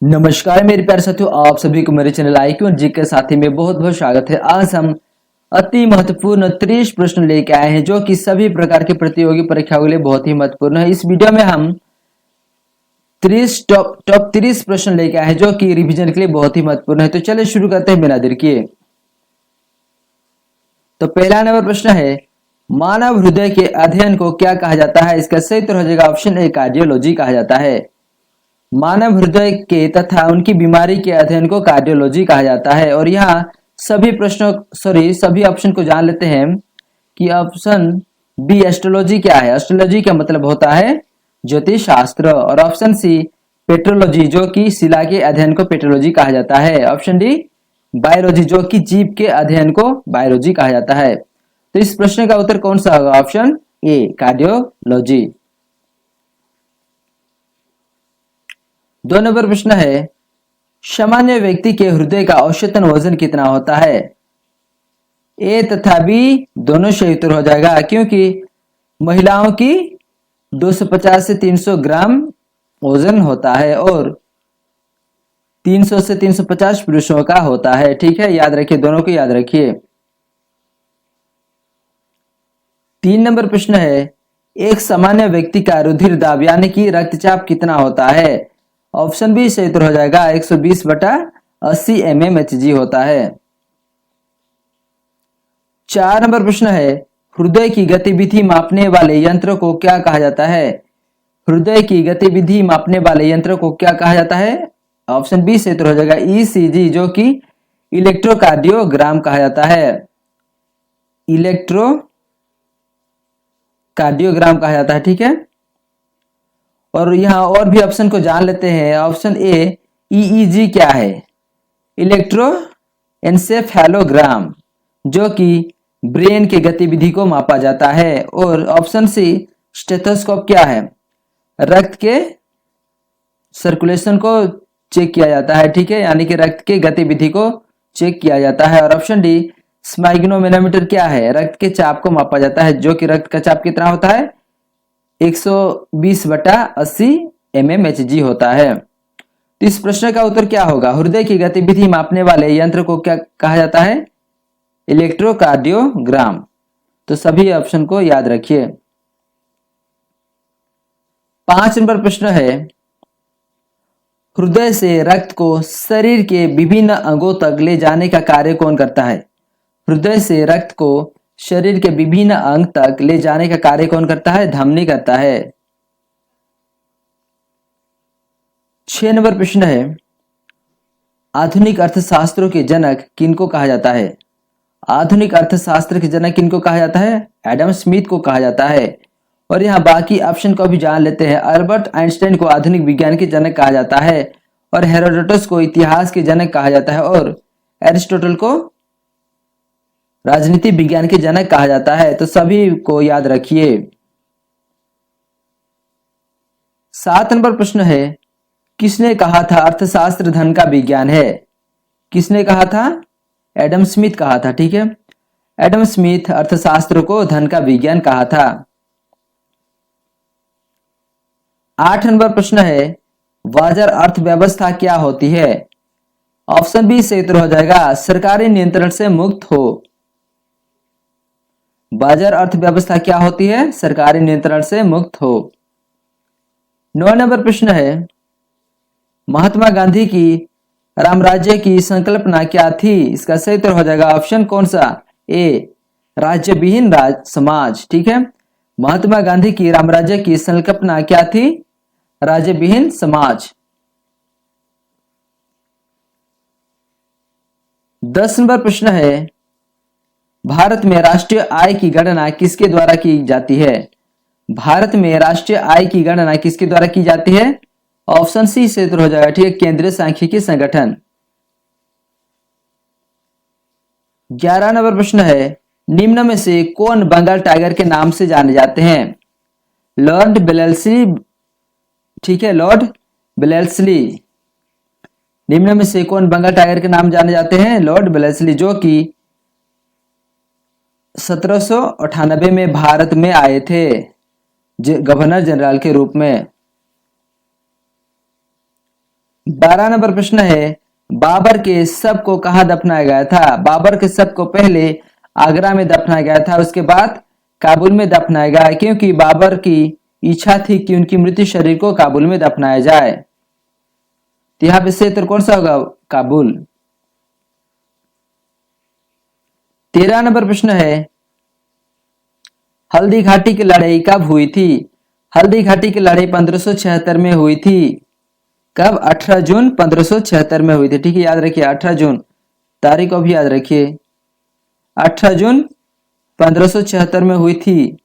नमस्कार मेरे प्यारे साथियों, आप सभी को मेरे चैनल IQ और जी के साथी में बहुत बहुत स्वागत है। आज हम अति महत्वपूर्ण 30 प्रश्न लेके आए हैं जो कि सभी प्रकार के प्रतियोगी परीक्षाओं के लिए बहुत ही महत्वपूर्ण है। इस वीडियो में हम 30 टॉप 30 प्रश्न लेके आए हैं जो कि रिवीजन के लिए बहुत ही महत्वपूर्ण है। तो चलिए शुरू करते हैं बिना देर किए। तो पहला नंबर प्रश्न है, मानव हृदय के अध्ययन को क्या कहा जाता है? इसका सही उत्तर हो जाएगा ऑप्शन ए, कार्डियोलॉजी कहा जाता है। मानव हृदय के तथा उनकी बीमारी के अध्ययन को कार्डियोलॉजी कहा जाता है। और यहाँ सभी ऑप्शन को जान लेते हैं कि ऑप्शन बी एस्ट्रोलॉजी क्या है। एस्ट्रोलॉजी का मतलब होता है ज्योतिष शास्त्र। और ऑप्शन सी पेट्रोलॉजी, जो कि शिला के अध्ययन को पेट्रोलॉजी कहा जाता है। ऑप्शन डी बायोलॉजी, जो कि जीव के अध्ययन को बायोलॉजी कहा जाता है। तो इस प्रश्न का उत्तर कौन सा होगा? Option A, cardiology. 2 नंबर प्रश्न है, सामान्य व्यक्ति के हृदय का औसतन वजन कितना होता है? ए तथा बी दोनों सही उत्तर हो जाएगा, क्योंकि महिलाओं की 250 से 300 ग्राम वजन होता है और 300 से 350 पुरुषों का होता है। ठीक है, याद रखिए, दोनों को याद रखिए। 3 नंबर प्रश्न है, एक सामान्य व्यक्ति का रुधिर दाब यानी कि रक्तचाप कितना होता है? ऑप्शन बी सही उत्तर हो जाएगा 120/80 mmHg होता है। 4 नंबर प्रश्न है, हृदय की गतिविधि मापने वाले यंत्र को क्या कहा जाता है? हृदय की गतिविधि मापने वाले यंत्र को क्या कहा जाता है? ऑप्शन बी सही उत्तर हो जाएगा ECG, जो कि इलेक्ट्रोकार्डियोग्राम कहा जाता है। इलेक्ट्रोकार्डियोग्राम कहा जाता है। ठीक है, और यहाँ और भी ऑप्शन को जान लेते हैं। ऑप्शन ए EEG क्या है? इलेक्ट्रोएन्सेफेलोग्राम, जो कि ब्रेन की गतिविधि को मापा जाता है। और ऑप्शन सी स्टेथोस्कोप क्या है? रक्त के सर्कुलेशन को चेक किया जाता है। ठीक है, यानी कि रक्त की गतिविधि को चेक किया जाता है। और ऑप्शन डी स्पाइग्नोमेनोमीटर क्या है? रक्त के चाप को मापा जाता है, जो कि रक्त का चाप कितना होता है? 120/80 mmHg होता है। तो इस प्रश्न का उत्तर क्या होगा? हृदय की गतिविधि मापने वाले यंत्र को क्या कहा जाता है? इलेक्ट्रोकार्डियोग्राम। तो सभी ऑप्शन को याद रखिए। 5 नंबर प्रश्न है, हृदय से रक्त को शरीर के विभिन्न अंगों तक ले जाने का कार्य कौन करता है? हृदय से रक्त को शरीर के विभिन्न अंग तक ले जाने का कार्य कौन करता है? धमनी करता है। 6 नंबर प्रश्न है, आधुनिक अर्थशास्त्रों के जनक किनको कहा जाता है? आधुनिक अर्थशास्त्र के जनक किनको कहा जाता है? एडम स्मिथ को कहा जाता है। और यहाँ बाकी ऑप्शन को भी जान लेते हैं। अल्बर्ट आइंस्टाइन को आधुनिक विज्ञान के जनक कहा जाता है, और हेरोडोटस को इतिहास के जनक कहा जाता है, और एरिस्टोटल को राजनीति विज्ञान के जनक कहा जाता है। तो सभी को याद रखिए। 7 नंबर प्रश्न है, किसने कहा था अर्थशास्त्र धन का विज्ञान है? किसने कहा था? एडम स्मिथ कहा था। ठीक है, एडम स्मिथ अर्थशास्त्र को धन का विज्ञान कहा था। 8 नंबर प्रश्न है, बाजार अर्थव्यवस्था क्या होती है? ऑप्शन बी सही उत्तर हो जाएगा सरकारी नियंत्रण से मुक्त हो। बाजार अर्थव्यवस्था क्या होती है? सरकारी नियंत्रण से मुक्त हो। 9 नंबर प्रश्न है, महात्मा गांधी की रामराज्य की संकल्पना क्या थी? इसका सही उत्तर हो जाएगा ऑप्शन कौन सा? ए, राज्य विहीन समाज। ठीक है, महात्मा गांधी की रामराज्य की संकल्पना क्या थी? राज्य विहीन समाज। 10 नंबर प्रश्न है, भारत में राष्ट्रीय आय की गणना किसके द्वारा की जाती है? भारत में राष्ट्रीय आय की गणना किसके द्वारा की जाती है? ऑप्शन सी से उत्तर हो जाएगा। ठीक है, केंद्रीय सांख्यिकी संगठन। 11 नंबर प्रश्न है, निम्न में से कौन बंगाल टाइगर के नाम से जाने जाते हैं? Lord Wellesley. ठीक है, लॉर्ड वेलेस्ली। निम्न में से कौन बंगाल टाइगर के नाम जाने जाते हैं? लॉर्ड वेलेस्ली, जो कि 1798 में भारत में आए थे गवर्नर जनरल के रूप में। 12 नंबर प्रश्न है, बाबर के शव को कहाँ दफनाया गया था? बाबर के शव को पहले आगरा में दफनाया गया था, उसके बाद काबुल में दफनाया गया, क्योंकि बाबर की इच्छा थी कि उनकी मृत्यु शरीर को काबुल में दफनाया जाए। तो यहाँ पे सही उत्तर कौन सा होगा? काबुल। 13 नंबर प्रश्न है, हल्दी घाटी की लड़ाई कब हुई थी? हल्दी घाटी की लड़ाई 1576 में हुई थी। कब? 18 जून 1576 में हुई थी। ठीक है, याद रखिए 18 जून, तारीख को भी याद रखिए, 18 जून 1576 में हुई थी।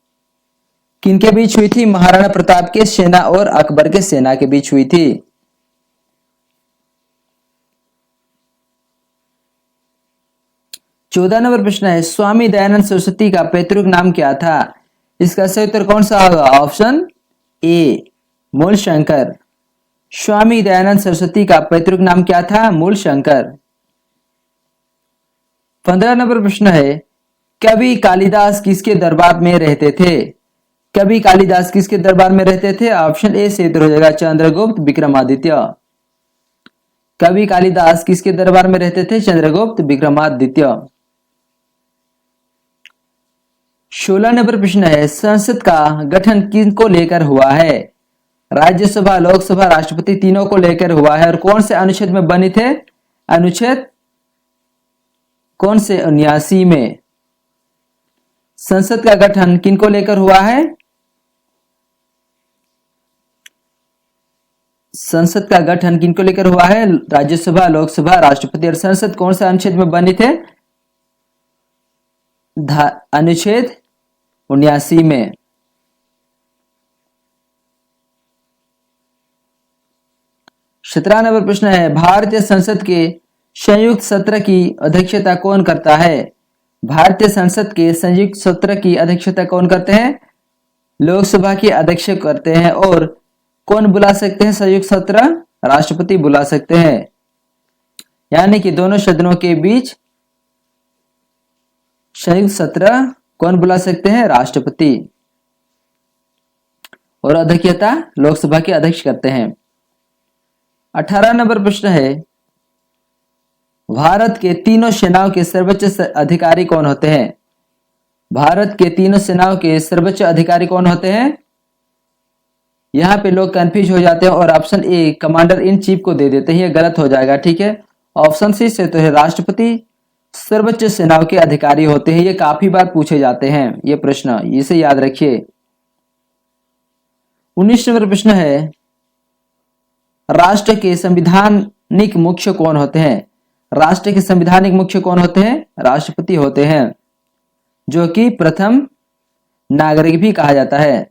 किनके बीच हुई थी? महाराणा प्रताप के सेना और अकबर के सेना के बीच हुई थी। 14 नंबर प्रश्न है, स्वामी दयानंद सरस्वती का पैतृक नाम क्या था? इसका सही उत्तर कौन सा होगा? ऑप्शन ए, मूल शंकर। स्वामी दयानंद सरस्वती का पैतृक नाम क्या था? मूल शंकर। 15 नंबर प्रश्न है, कवि कालिदास किसके दरबार में रहते थे? कवि कालिदास किसके दरबार में रहते थे? ऑप्शन ए से उत्तर हो जाएगा चंद्रगुप्त विक्रमादित्य। कवि कालिदास किसके दरबार में रहते थे? चंद्रगुप्त विक्रमादित्य। 16 नंबर प्रश्न है, संसद का गठन किनको लेकर हुआ है? राज्यसभा, लोकसभा, राष्ट्रपति, तीनों को लेकर हुआ है। और कौन से अनुच्छेद में बने थे? अनुच्छेद कौन से? 79 में। संसद का गठन किनको लेकर हुआ है? संसद का गठन किनको लेकर हुआ है? राज्यसभा, लोकसभा, राष्ट्रपति। और संसद कौन से अनुच्छेद में बने थे? अनुच्छेद 79 में। सत्रह नंबर प्रश्न है, भारतीय संसद के संयुक्त सत्र की अध्यक्षता कौन करता है? भारतीय संसद के संयुक्त सत्र की अध्यक्षता कौन करते हैं? लोकसभा के अध्यक्ष करते हैं। और कौन बुला सकते हैं संयुक्त सत्र? राष्ट्रपति बुला सकते हैं। यानी कि दोनों सदनों के बीच संयुक्त सत्र कौन बुला सकते हैं? राष्ट्रपति। और अध्यक्षता लोकसभा के अध्यक्ष करते हैं। 18 नंबर प्रश्न है, भारत के तीनों सेनाओं के सर्वोच्च अधिकारी कौन होते हैं? भारत के तीनों सेनाओं के सर्वोच्च अधिकारी कौन होते हैं? यहां पे लोग कंफ्यूज हो जाते हैं और option A commander in chief को दे देते हैं, ये गलत हो जाएगा। ठीक है, ऑप्शन सी से तो है राष्ट्रपति सर्वोच्च सेनाओं के अधिकारी होते हैं। ये काफी बार पूछे जाते हैं ये प्रश्न, इसे याद रखिए। 19 नंबर प्रश्न है, राष्ट्र के संविधानिक मुख्य कौन होते हैं? राष्ट्र के संविधानिक मुख्य कौन होते हैं? राष्ट्रपति होते हैं, जो कि प्रथम नागरिक भी कहा जाता है।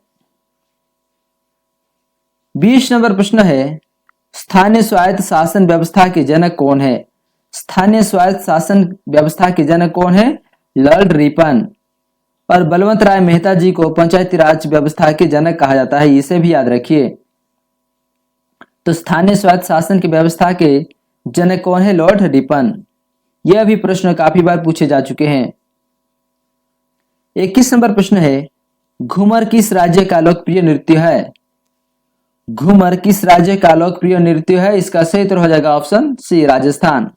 20 नंबर प्रश्न है, स्थानीय स्वायत्त शासन व्यवस्था के जनक कौन है? स्थानीय स्वायत्त शासन व्यवस्था के जनक कौन है? Lord Ripon. और बलवंत राय मेहता जी को पंचायती राज व्यवस्था के जनक कहा जाता है, इसे भी याद रखिए। तो स्थानीय स्वायत्त शासन की व्यवस्था के जनक कौन है? Lord Ripon. यह भी प्रश्न काफी बार पूछे जा चुके हैं। 21 नंबर प्रश्न है, घूमर किस राज्य का लोकप्रिय नृत्य है? घूमर किस राज्य का लोकप्रिय नृत्य है? इसका सही उत्तर हो जाएगा ऑप्शन सी, राजस्थान।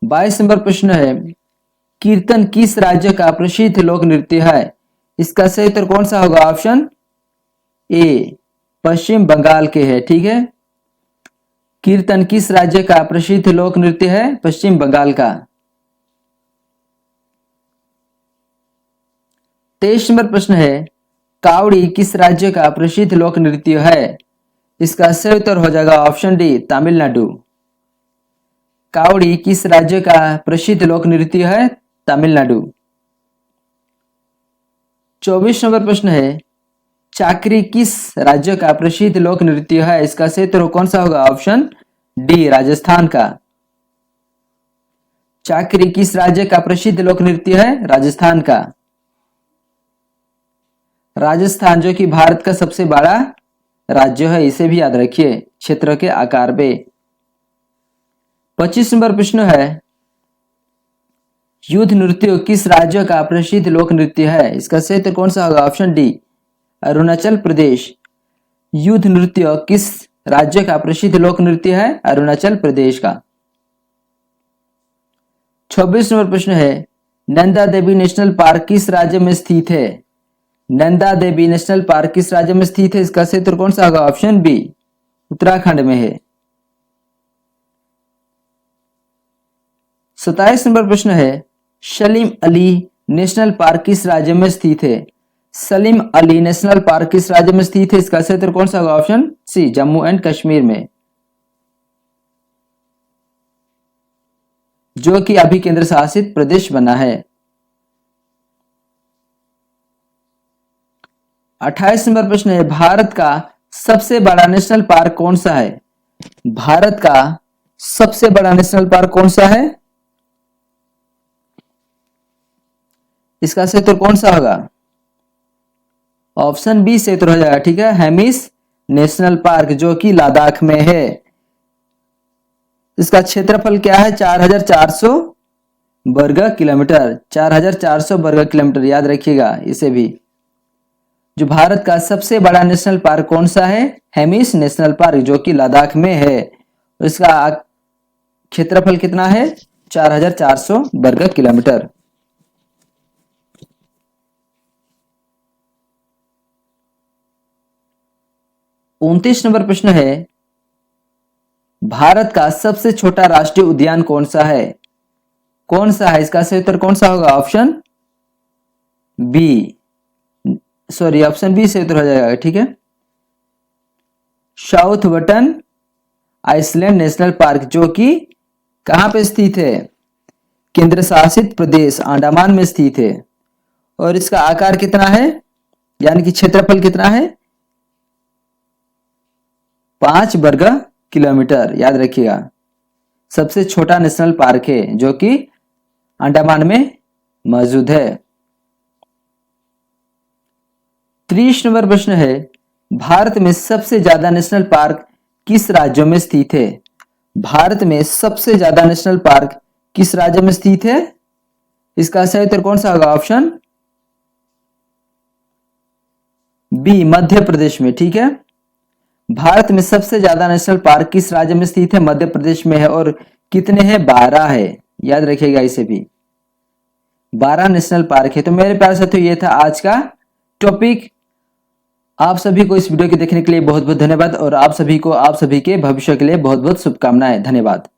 22 नंबर प्रश्न है, कीर्तन किस राज्य का प्रसिद्ध लोक नृत्य है? इसका सही उत्तर कौन सा होगा? ऑप्शन ए, पश्चिम बंगाल के है। ठीक है, कीर्तन किस राज्य का प्रसिद्ध लोक नृत्य है? पश्चिम बंगाल का। 23 नंबर प्रश्न है, कावड़ी किस राज्य का प्रसिद्ध लोक नृत्य है? इसका सही उत्तर हो जाएगा ऑप्शन डी, तमिलनाडु। कावड़ी किस राज्य का प्रसिद्ध लोक नृत्य है? तमिलनाडु। 24 नंबर प्रश्न है, चाकरी किस राज्य का प्रसिद्ध लोक नृत्य है? इसका सही उत्तर कौन सा होगा? ऑप्शन डी, राजस्थान का। चाकरी किस राज्य का प्रसिद्ध लोक नृत्य है? राजस्थान का। राजस्थान जो कि भारत का सबसे बड़ा राज्य है, इसे भी याद रखिए क्षेत्र के आकार पे। 25 नंबर प्रश्न है, युद्ध नृत्य किस राज्य का प्रसिद्ध लोक नृत्य है? इसका सही उत्तर कौन सा होगा? Option D, Arunachal Pradesh. युद्ध नृत्य किस राज्य का प्रसिद्ध लोक नृत्य है? अरुणाचल प्रदेश का। 26 नंबर प्रश्न है, नंदा देवी नेशनल पार्क किस राज्य में स्थित है? नंदा देवी नेशनल पार्क किस राज्य में स्थित है? इसका क्षेत्र कौन सा होगा? ऑप्शन बी, उत्तराखंड में है। 27 नंबर प्रश्न है, सलीम अली नेशनल पार्क किस राज्य में स्थित है? सलीम अली नेशनल पार्क किस राज्य में स्थित है? इसका क्षेत्र कौन सा होगा? Option C, Jammu and Kashmir में, जो कि अभी केंद्र शासित प्रदेश बना है। 28 नंबर प्रश्न है, भारत का सबसे बड़ा नेशनल पार्क कौन सा है? भारत का सबसे बड़ा नेशनल पार्क कौन सा है? इसका क्षेत्र कौन सा होगा? ऑप्शन बी क्षेत्र हो जाएगा, ठीक है, हेमिस नेशनल पार्क, जो कि लद्दाख में है। इसका क्षेत्रफल क्या है? 4400 वर्ग किलोमीटर, 4400 वर्ग किलोमीटर, याद रखिएगा इसे भी। जो भारत का सबसे बड़ा नेशनल पार्क कौन सा है? हेमिस नेशनल पार्क, जो कि लद्दाख में है। इसका क्षेत्रफल कितना है? 4400 वर्ग किलोमीटर। 29 नंबर प्रश्न है, भारत का सबसे छोटा राष्ट्रीय उद्यान कौन सा है? कौन सा है? इसका सही उत्तर कौन सा होगा? Option B, sorry, option B सही उत्तर हो जाएगा, ठीक है। South button island national park, जो कि कहां पे स्थित है? केंद्र शासित प्रदेश अंडमान में स्थित है। और इसका आकार कितना है, यानी कि क्षेत्रफल कितना है? 5 वर्ग किलोमीटर, याद रखिएगा। सबसे छोटा नेशनल पार्क है, जो कि अंडमान में मौजूद है। 30 नंबर प्रश्न है, भारत में सबसे ज्यादा नेशनल पार्क किस राज्यों में स्थित है? भारत में सबसे ज्यादा नेशनल पार्क किस राज्य में स्थित है? इसका सही उत्तर कौन सा होगा? ऑप्शन बी, मध्य प्रदेश में, ठीक है। भारत में सबसे ज्यादा नेशनल पार्क किस राज्य में स्थित है? मध्य प्रदेश में है। और कितने हैं? 12 है, याद रखिएगा इसे भी, 12 नेशनल पार्क है। तो मेरे प्यारे साथियों, ये था आज का टॉपिक। आप सभी को इस वीडियो के देखने के लिए बहुत बहुत धन्यवाद, और आप सभी को आप सभी के भविष्य के लिए बहुत बहुत शुभकामनाएं। धन्यवाद।